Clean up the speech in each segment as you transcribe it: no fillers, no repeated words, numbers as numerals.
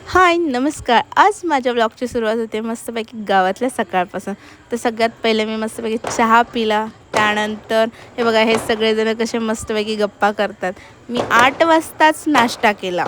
हाय नमस्कार. आज माझ्या ब्लॉगची सुरुवात होते मस्तपैकी गावातल्या सकाळपासून. तर सगळ्यात पहिले मी मस्तपैकी चहा पिला. त्यानंतर हे बघा हे सगळेजण कसे मस्तपैकी गप्पा करतात. मी 8 वाजताच नाश्ता केला.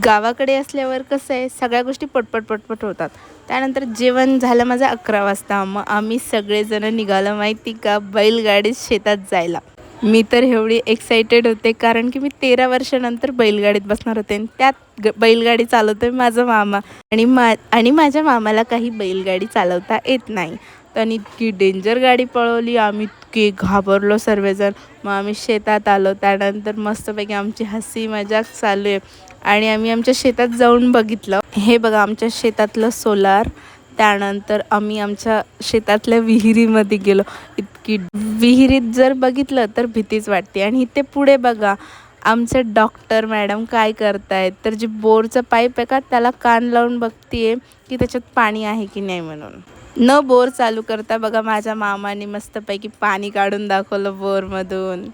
गावाकडे असल्यावर कसं आहे सगळ्या गोष्टी पटपट पटपट होतात. त्यानंतर जेवण झालं माझं 11 वाजता. मग आम्ही सगळेजण निघालो माहिती का बैलगाडीत शेतात जायला. मी तर एवढी एक्साइटेड होते कारण की मी 13 वर्षानंतर बैलगाडीत बसणार होते आणि त्यात बैलगाडी चालवतोय माझा मामा आणि माझ्या मामाला काही बैलगाडी चालवता येत नाही. त्याने इतकी डेंजर गाडी पळवली. आम्ही इतके घाबरलो सर्वजण. मग आम्ही शेतात आलो. त्यानंतर मस्तपैकी आमची हसी मजाक चालू आहे आणि आम्ही आमच्या शेतात जाऊन बघितलं. हे बघा आमच्या शेतातलं सोलार. त्यानंतर आम्ही आमच्या शेतातल्या विहिरीमध्ये गेलो. इतकी विहिरीत जर बघितलं तर भीतीच वाटते. आणि इथे पुढे बघा आमचे डॉक्टर मॅडम काय करतायत तर जे बोरचं पाईप आहे का त्याला कान लावून बघतीये की त्याच्यात पाणी आहे की नाही म्हणून. न बोर चालू करता बघा माझ्या मामाने मस्तपैकी पाणी काढून दाखवलं बोरमधून.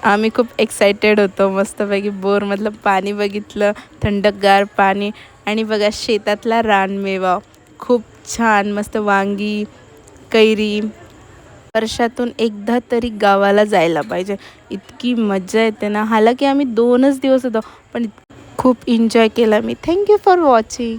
आम्ही खूप एक्सायटेड होतो. मस्तपैकी बोरमधलं पाणी बघितलं, थंडगार पाणी. आणि बघा शेतातला रानमेवा खूप छान मस्त वांगी, कैरी. वर्षातून एकदा तरी गावाला जायला पाहिजे. इतकी मजा येते ना. हालाकी आम्ही 2च दिवस होतो पण खूप एन्जॉय केला मी. Thank you for watching.